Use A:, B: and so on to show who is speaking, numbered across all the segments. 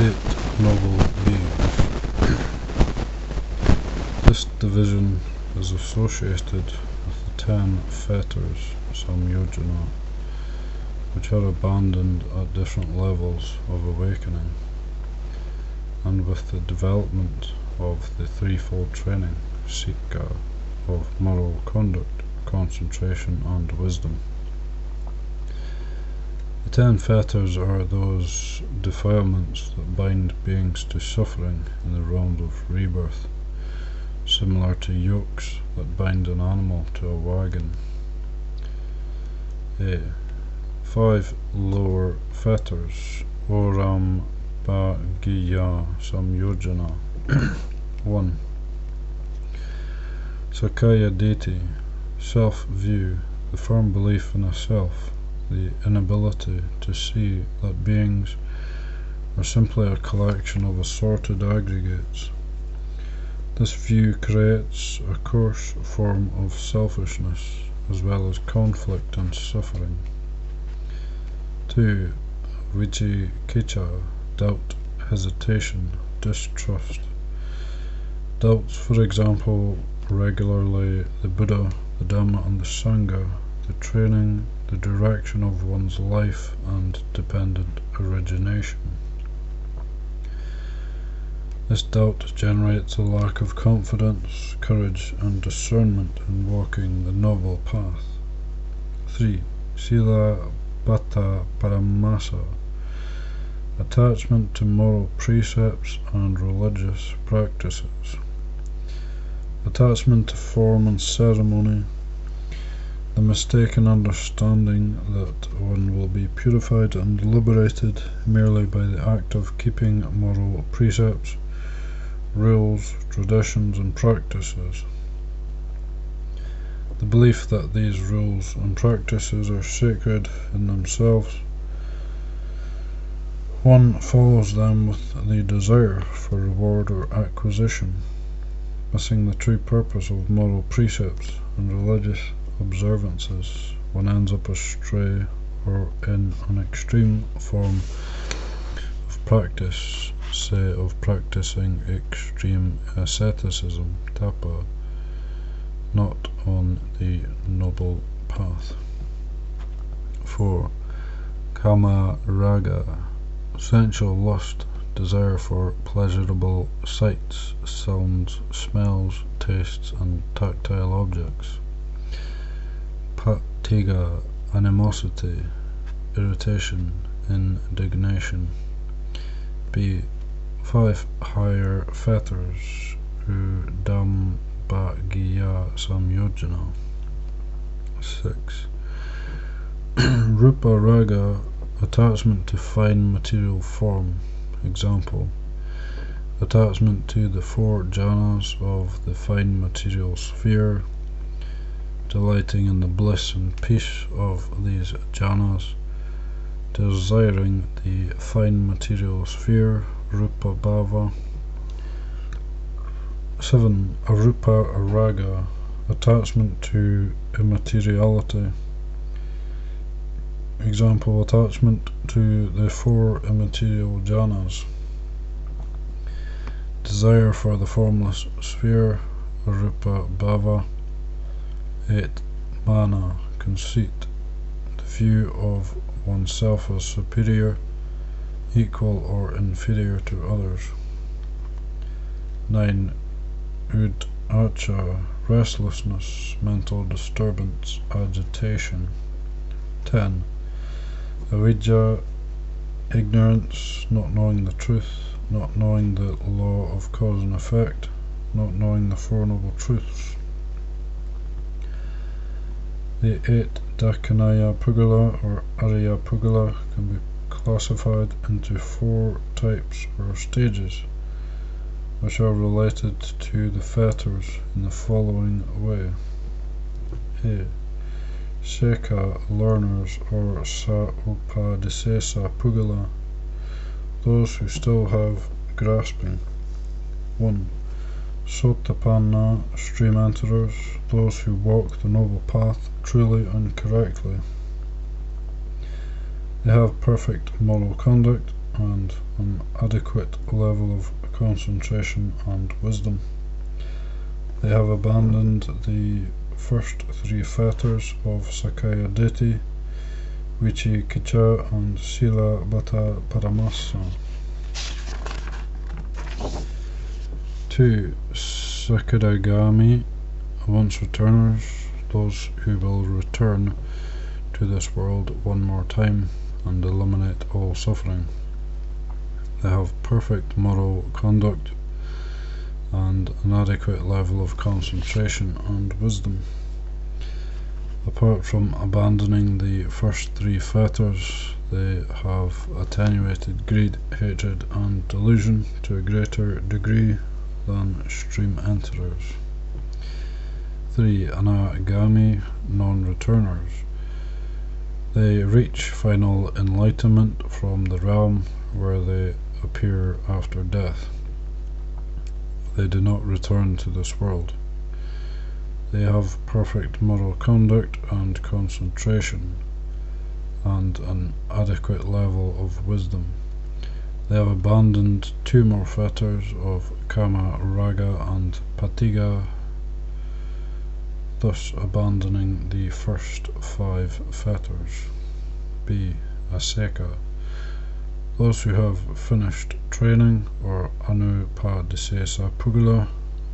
A: 8 noble beings. This division is associated with the 10 fetters, samyojana, which are abandoned at different levels of awakening, and with the development of the threefold training, sikha, of moral conduct, concentration and wisdom. The 10 fetters are those defilements that bind beings to suffering in the realms of rebirth, similar to yokes that bind an animal to a wagon. 5 lower fetters, oram bhagiya samyojana. 1. Sakaya deity, self-view, the firm belief in a self, the inability to see that beings are simply a collection of assorted aggregates. This view creates a coarse form of selfishness, as well as conflict and suffering. 2. Vicikiccha, doubt, hesitation, distrust. Doubts, for example, regularly the Buddha, the Dhamma and the Sangha, the training, the direction of one's life and dependent origination. This doubt generates a lack of confidence, courage and discernment in walking the noble path. 3. Sila bhatta paramasa, attachment to moral precepts and religious practices. Attachment to form and ceremony, the mistaken understanding that one will be purified and liberated merely by the act of keeping moral precepts, rules, traditions and practices. The belief that these rules and practices are sacred in themselves. One follows them with the desire for reward or acquisition, missing the true purpose of moral precepts and religious observances. One ends up astray or in an extreme form of practice, say of practicing extreme asceticism, tapa, not on the noble path. 4. Kama raga, sensual lust, desire for pleasurable sights, sounds, smells, tastes and tactile objects. Patiga, animosity, irritation, indignation. 5 higher fetters, udam bhagiya samyojana. 6. Rupa raga, attachment to fine material form. Example, attachment to the 4 jhanas of the fine material sphere, delighting in the bliss and peace of these jhanas, desiring the fine material sphere, rupa bhava. 7. Arupa raga, attachment to immateriality. Example, attachment to the 4 immaterial jhanas, desire for the formless sphere, arupa bhava. 8. Mana, conceit, the view of oneself as superior, equal or inferior to others. 9. Udacha, restlessness, mental disturbance, agitation. 10. Avidya, ignorance, not knowing the truth, not knowing the law of cause and effect, not knowing the 4 noble truths. The 8 Dakinaya Pugala or Arya Pugala can be classified into 4 types or stages, which are related to the fetters in the following way. A. Sekha, learners, or Sa-upadisesa Pugala, those who still have grasping. 1. Sotapanna, stream enterers, those who walk the noble path truly and correctly. They have perfect moral conduct and an adequate level of concentration and wisdom. They have abandoned the first three fetters of Sakaya Deity, Vicikiccha and Sila Bhatta Paramasa. 2. Sakadagami, once returners, those who will return to this world one more time and eliminate all suffering. They have perfect moral conduct and an adequate level of concentration and wisdom. Apart from abandoning the first three fetters, they have attenuated greed, hatred, and delusion to a greater degree than stream enterers. 3. Anagami, non-returners. They reach final enlightenment from the realm where they appear after death. They do not return to this world. They have perfect moral conduct and concentration, and an adequate level of wisdom. They have abandoned two more fetters of Kama, Raga, and Patiga, thus abandoning the first five fetters. B. Aseka. Those who have finished training, or Anupadisesa Pugala,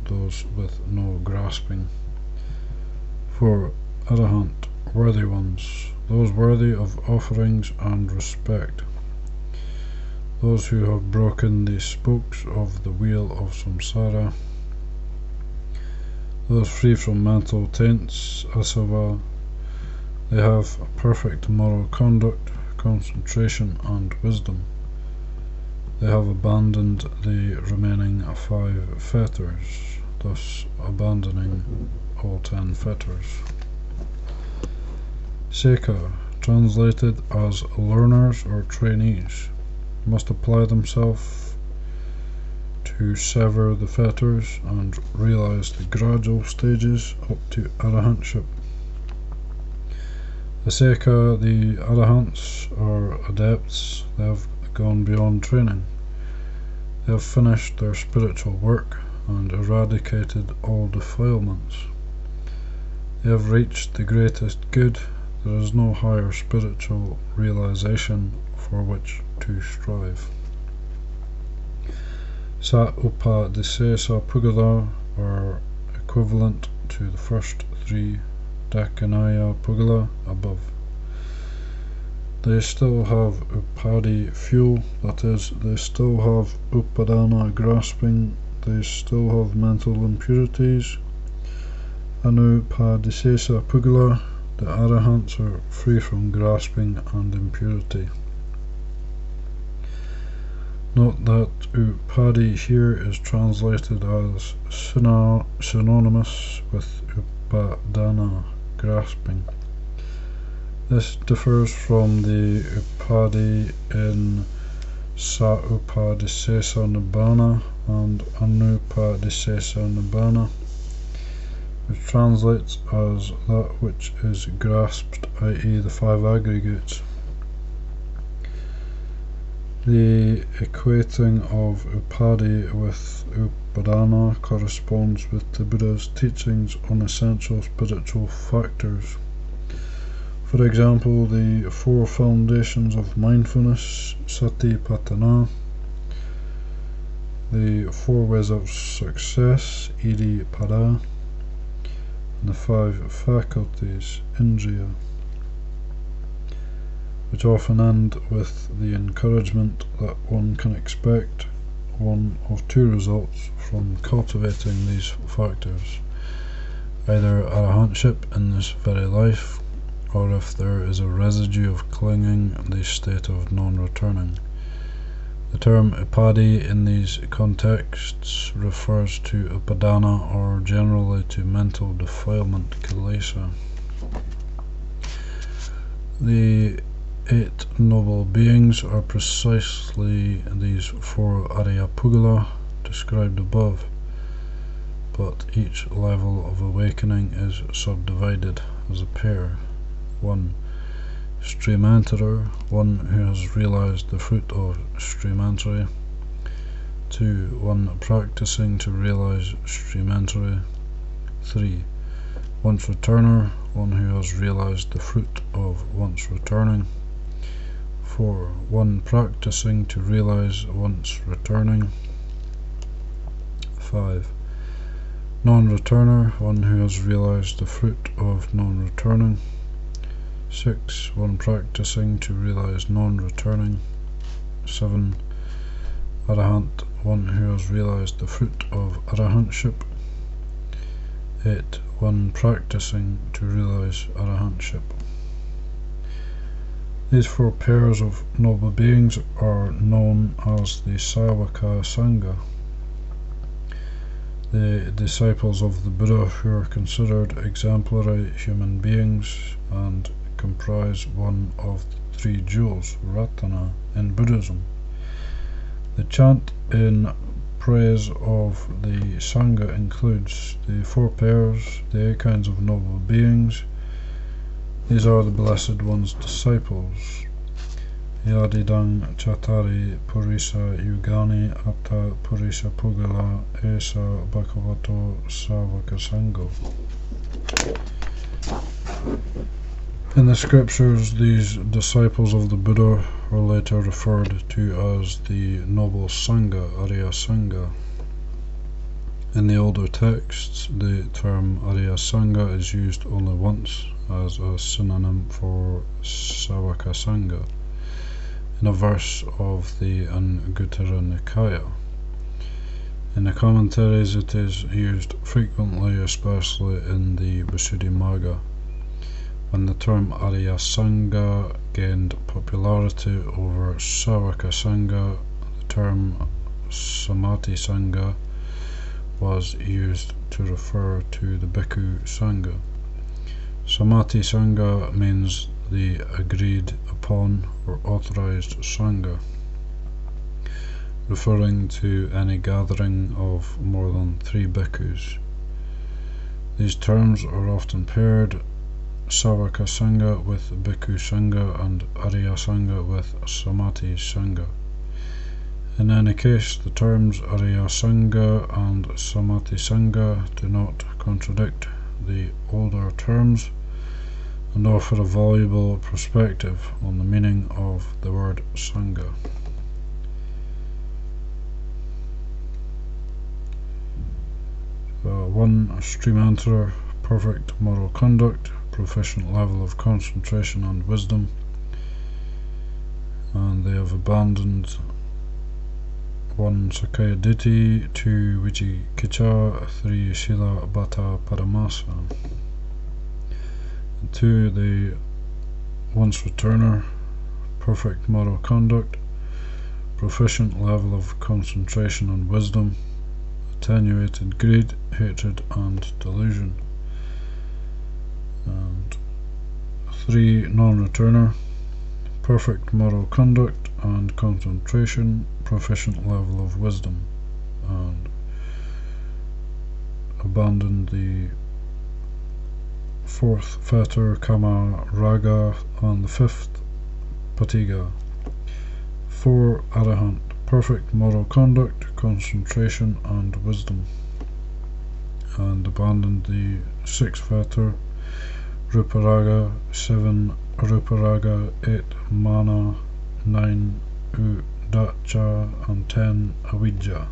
A: those with no grasping. 4. Arahant, worthy ones, those worthy of offerings and respect. Those who have broken the spokes of the wheel of samsara. Those free from mental taints, asava. They have a perfect moral conduct, concentration, and wisdom. They have abandoned the remaining five fetters, thus abandoning all 10 fetters. Seka, translated as learners or trainees, must apply themselves to sever the fetters and realize the gradual stages up to arahantship. The Seka, the arahants, are adepts. They have gone beyond training. They have finished their spiritual work and eradicated all defilements. They have reached the greatest good. There is no higher spiritual realization for which to strive. Sa Upadisesa Pugala are equivalent to the first three Dakinaya Pugala above. They still have Upadi fuel, that is, they still have Upadana grasping, they still have mental impurities. Anupadisesa Pugala, the Arahants, are free from grasping and impurity. Note that Upadi here is translated as synonymous with Upadana, grasping. This differs from the Upadi in Sa Upadisesa Nibbana and Anupadisesa Nibbana, which translates as that which is grasped, i.e. the five aggregates. The equating of Upadi with Upadana corresponds with the Buddha's teachings on essential spiritual factors. For example, the four foundations of mindfulness, Satipatthana, the four ways of success, Iddhipada, and the five faculties, Indriya, which often end with the encouragement that one can expect one of two results from cultivating these factors, either arahantship in this very life, or if there is a residue of clinging, the state of non-returning. The term Upadi in these contexts refers to Upadana, or generally to mental defilement, Kilesa. The 8 noble beings are precisely these four Arya Pugala described above, but each level of awakening is subdivided as a pair. 1. Streamanterer, one who has realized the fruit of streamantery. 2. One practicing to realize streamantery. 3. Once returner, one who has realized the fruit of once returning. 4. One practicing to realize once returning. 5. Non-returner, one who has realized the fruit of non-returning. 6. One practicing to realize non-returning. 7. Arahant, one who has realized the fruit of arahantship. 8. One practicing to realize arahantship. These 4 pairs of noble beings are known as the Savaka Sangha, the disciples of the Buddha who are considered exemplary human beings and comprise one of the 3 jewels, Ratana, in Buddhism. The chant in praise of the Sangha includes the 4 pairs, the 8 kinds of noble beings. These are the Blessed One's disciples. Yadidang Chatari Purisa Yugani Atta Purisa Pugala Esa Bhagavato Savaka Sangho. In the scriptures, these disciples of the Buddha are later referred to as the Noble Sangha, Arya Sangha. In the older texts, the term Arya Sangha is used only once as a synonym for Savaka Sangha, in a verse of the Anguttara Nikaya. In the commentaries it is used frequently, especially in the Visuddhimagga. When the term Arya Sangha gained popularity over Savaka Sangha, the term Samati Sangha was used to refer to the Bhikkhu Sangha. Samati Sangha means the agreed upon or authorized Sangha, referring to any gathering of more than 3 bhikkhus. These terms are often paired, Savaka Sangha with Bhikkhu Sangha and Arya Sangha with Samati Sangha. In any case, the terms Arya Sangha and Samati Sangha do not contradict the older terms and offer a valuable perspective on the meaning of the word Sangha. One Streamanterer, perfect moral conduct, proficient level of concentration and wisdom, and they have abandoned 1 Sakaya Ditthi, 2 Vicikiccha, 3 Sila Bhatta Paramasa. 2. The once returner, perfect moral conduct, proficient level of concentration and wisdom, attenuated greed, hatred and delusion. And 3. Non-returner, perfect moral conduct and concentration, proficient level of wisdom, and abandoned the 4th fetter Kama Raga and the 5th Patiga. 4. Arahant, perfect moral conduct, concentration and wisdom, and abandoned the 6th fetter Ruparaga, 7 Ruparaga, 8 Mana, 9 Udacha and 10 Avidya.